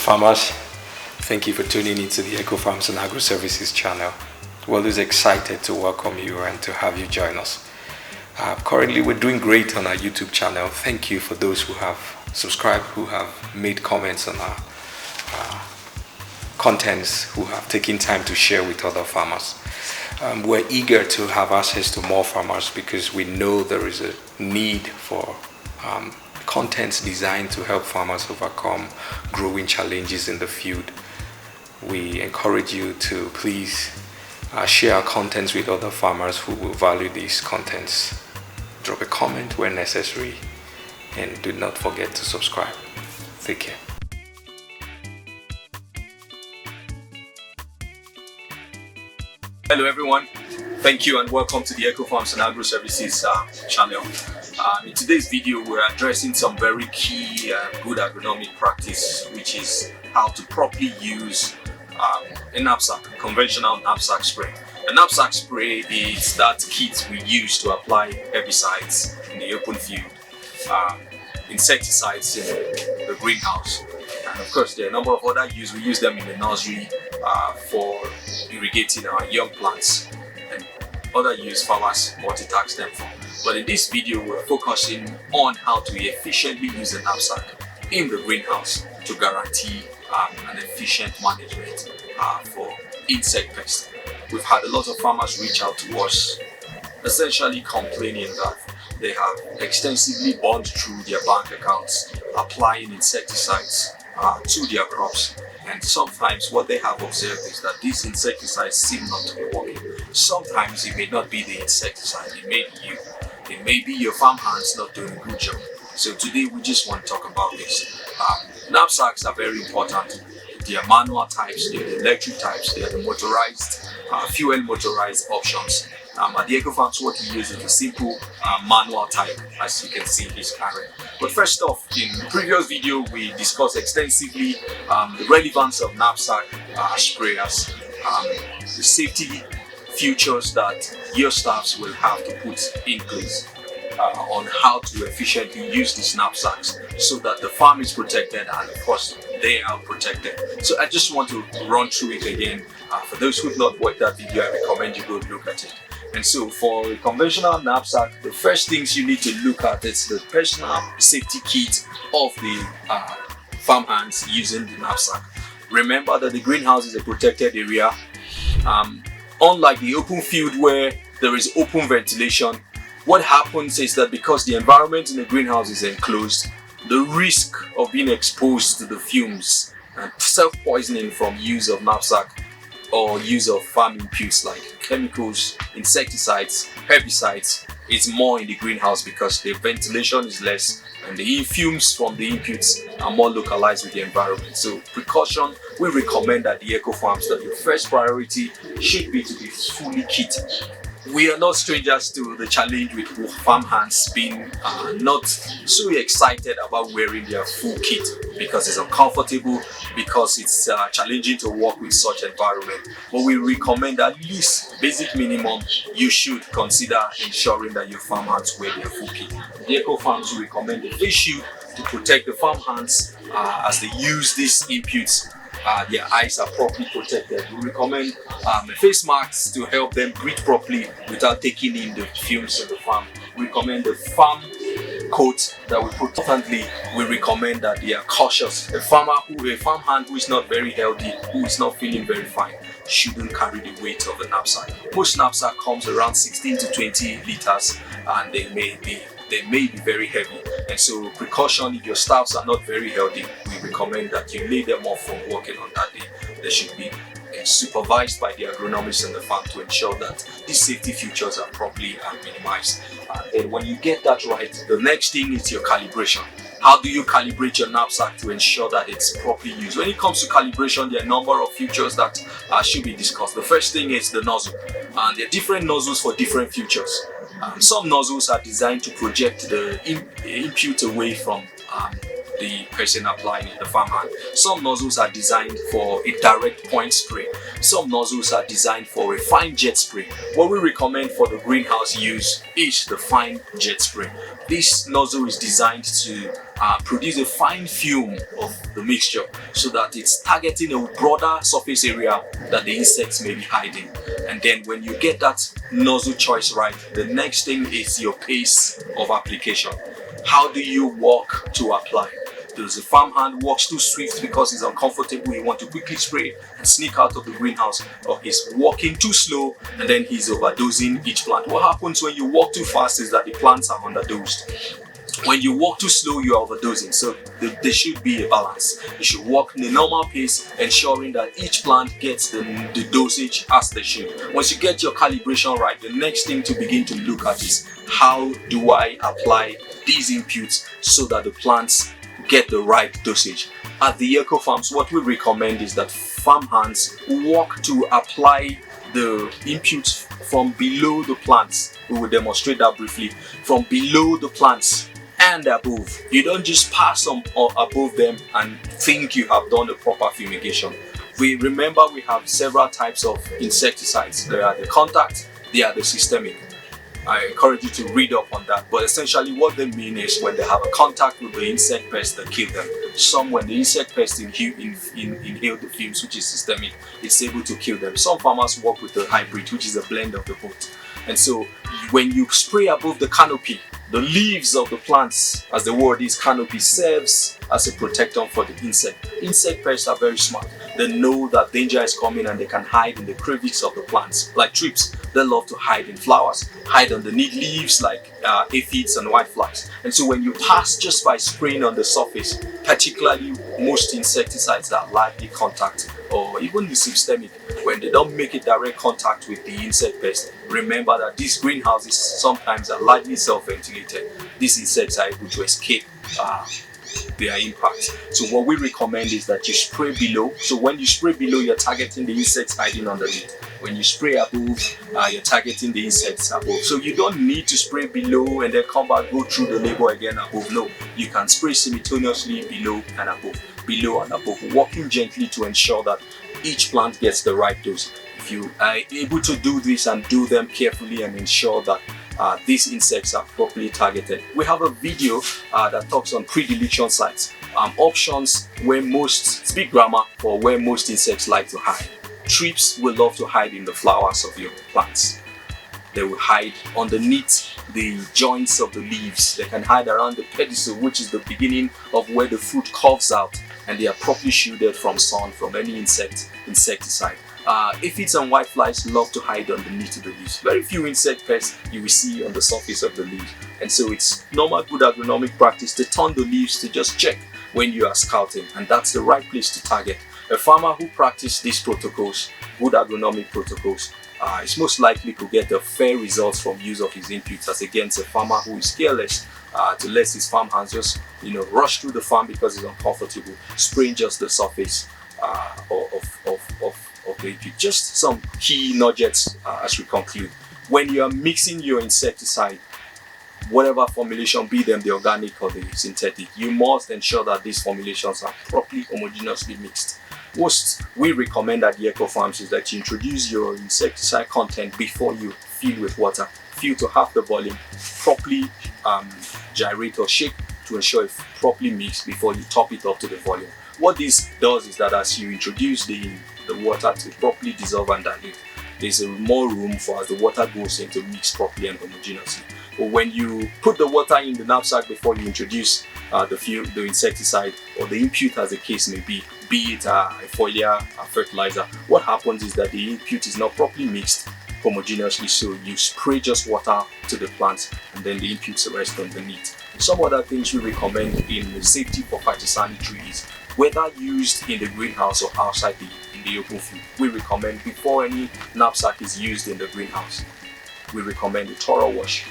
Farmers, thank you for tuning into the Ecofarms and Agro Services channel. We're always excited to welcome you and to have you join us. Currently, we're doing great on our YouTube channel. Thank you for those who have subscribed, who have made comments on our contents, who have taken time to share with other farmers. We're eager to have access to more farmers because we know there is a need for contents designed to help farmers overcome growing challenges in the field. We encourage you to please share our contents with other farmers who will value these contents. Drop a comment where necessary and do not forget to subscribe. Take care. Hello everyone, thank you and welcome to the Ecofarms and Agro Services channel. In today's video we're addressing some very key good agronomic practice, which is how to properly use a knapsack, conventional knapsack spray. A knapsack spray is that kit we use to apply herbicides in the open field, insecticides in the greenhouse, and of course there are a number of other uses. We use them in the nursery for irrigating our young plants, and other use farmers multitask them for. But in this video we're focusing on how to efficiently use a knapsack in the greenhouse to guarantee an efficient management for insect pests. We've had a lot of farmers reach out to us essentially complaining that they have extensively burned through their bank accounts applying insecticides to their crops, and sometimes what they have observed is that these insecticides seem not to be working. Sometimes it may not be the insecticide, it may be you, it may be your farm hands not doing a good job. So today we just want to talk about this. Knapsacks are very important. They are manual types, they are the electric types, they are the motorized, fuel motorized options. At the Ecofarms, what we use is a simple manual type, as you can see in this carrot. But first off, in the previous video we discussed extensively the relevance of knapsack sprayers, the safety features that your staffs will have to put in place on how to efficiently use these knapsacks so that the farm is protected and of course they are protected. So I just want to run through it again. For those who've not watched that video, I recommend you go look at it. And so for a conventional knapsack, the first things you need to look at is the personal safety kit of the farm hands using the knapsack. Remember that the greenhouse is a protected area. Unlike the open field where there is open ventilation, what happens is that because the environment in the greenhouse is enclosed, the risk of being exposed to the fumes and self-poisoning from use of knapsack or use of farm inputs like chemicals, insecticides, herbicides is more in the greenhouse because the ventilation is less and the fumes from the inputs are more localized with the environment. So precaution, we recommend at the Ecofarms that your first priority should be to be fully kitted. We are not strangers to the challenge with farm hands being not so excited about wearing their full kit because it's uncomfortable, because it's challenging to work with such environment. But we recommend at least basic minimum you should consider ensuring that your farm hands wear their full kit. The Ecofarms recommend a face shield to protect the farm hands as they use these inputs. Their eyes are properly protected. We recommend face masks to help them breathe properly without taking in the fumes of the farm. We recommend the farm coat that we put. Importantly, we recommend that they are cautious. A farm hand who is not very healthy, who is not feeling very fine, shouldn't carry the weight of the knapsack. Most knapsack comes around 16 to 20 liters and they may be very heavy, and so precaution. If your staffs are not very healthy, we recommend that you lay them off from working on that day. They should be supervised by the agronomists in the farm to ensure that these safety features are properly minimized. And when you get that right, the next thing is your calibration. How do you calibrate your knapsack to ensure that it's properly used? When it comes to calibration, there are a number of features that should be discussed. The first thing is the nozzle, and there are different nozzles for different features. Some nozzles are designed to project the input away from the person applying it, the farmhand. Some nozzles are designed for a direct point spray. Some nozzles are designed for a fine jet spray. What we recommend for the greenhouse use is the fine jet spray. This nozzle is designed to produce a fine fume of the mixture so that it's targeting a broader surface area that the insects may be hiding. And then when you get that nozzle choice right, the next thing is your pace of application. How do you walk to apply? Does the farmhand walks too swift because he's uncomfortable, he wants to quickly spray and sneak out of the greenhouse, or he's walking too slow and then he's overdosing each plant? What happens when you walk too fast is that the plants are underdosed. When you walk too slow, you are overdosing. So there should be a balance. You should walk in a normal pace, ensuring that each plant gets the dosage as they should. Once you get your calibration right, the next thing to begin to look at is how do I apply these inputs so that the plants get the right dosage. At the Ecofarms, what we recommend is that farmhands walk to apply the inputs from below the plants. We will demonstrate that briefly. From below the plants and above. You don't just pass them or above them and think you have done the proper fumigation. We have several types of insecticides. There are the contact, there are the systemic. I encourage you to read up on that, but essentially what they mean is when they have a contact with the insect pest, they kill them. Some, when the insect pest inhale the fumes, which is systemic, it's able to kill them. Some farmers work with the hybrid, which is a blend of the both. And so when you spray above the canopy, the leaves of the plants, as the word is, canopy, serves as a protector for the insect. Insect pests are very smart. They know that danger is coming and they can hide in the crevices of the plants. Like thrips, they love to hide in flowers, hide underneath leaves like aphids and whiteflies. And so when you pass just by spraying on the surface, particularly most insecticides that are lightly contact, or even the systemic, when they don't make a direct contact with the insect pest, remember that these greenhouses sometimes are lightly self-ventilated. These insects are able to escape their impact. So what we recommend is that you spray below. So when you spray below, you're targeting the insects hiding underneath. When you spray above, you're targeting the insects above. So you don't need to spray below and then come back, go through the label again above. No, you can spray simultaneously below and above, below and above, walking gently to ensure that each plant gets the right dose. If you are able to do this and do them carefully and ensure that these insects are properly targeted. We have a video that talks on pre-deletion sites, options where most, speak grammar for where most insects like to hide. Thrips will love to hide in the flowers of your plants. They will hide underneath the joints of the leaves. They can hide around the pedicel, which is the beginning of where the fruit curves out, and they are properly shielded from sun, from any insecticide. Aphids and whiteflies love to hide underneath the leaves. Very few insect pests you will see on the surface of the leaves. And so it's normal good agronomic practice to turn the leaves to just check when you are scouting, and that's the right place to target. A farmer who practices these protocols, good agronomic protocols, is most likely to get the fair results from use of his inputs as against a farmer who is careless to let his farmhands just rush through the farm because he's uncomfortable, spraying just the surface of the input. Just some key nuggets as we conclude. When you are mixing your insecticide, whatever formulation, be them the organic or the synthetic, you must ensure that these formulations are properly homogeneously mixed. Most we recommend at the Ecofarms is that you introduce your insecticide content before you fill with water. Fill to half the volume, properly gyrate or shake to ensure it's properly mixed before you top it up to the volume. What this does is that as you introduce the water to properly dissolve and dilute, there's more room for as the water goes in to mix properly and homogeneously. But when you put the water in the knapsack before you introduce the insecticide or the input as the case may be it a foliar, a fertilizer, what happens is that the input is not properly mixed homogeneously, so you spray just water to the plants and then the inputs rest underneath. Some other things we recommend in the safety for phytosanitary is whether used in the greenhouse or outside in the open field. We recommend before any knapsack is used in the greenhouse, we recommend a thorough wash.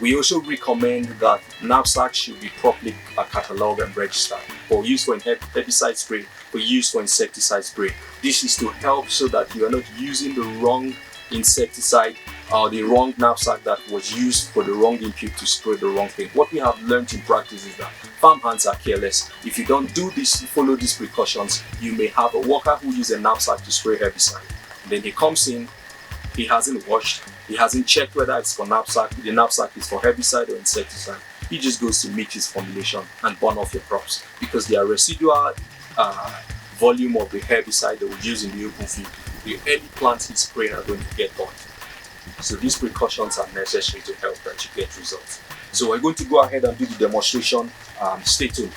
We also recommend that knapsacks should be properly catalogued and registered for use for herbicide spray, for use for insecticide spray. This is to help so that you are not using the wrong insecticide or the wrong knapsack that was used for the wrong input to spray the wrong thing. What we have learned in practice is that farm hands are careless. If you don't do this, follow these precautions, you may have a worker who uses a knapsack to spray herbicide. And then he comes in, he hasn't washed, he hasn't checked whether it's for knapsack, the knapsack is for herbicide or insecticide. He just goes to mix his formulation and burn off your crops because their residual volume of the herbicide that we use in the open field, the early plants he's spraying are going to get burnt. So these precautions are necessary to help that you get results. So we're going to go ahead and do the demonstration. Stay tuned.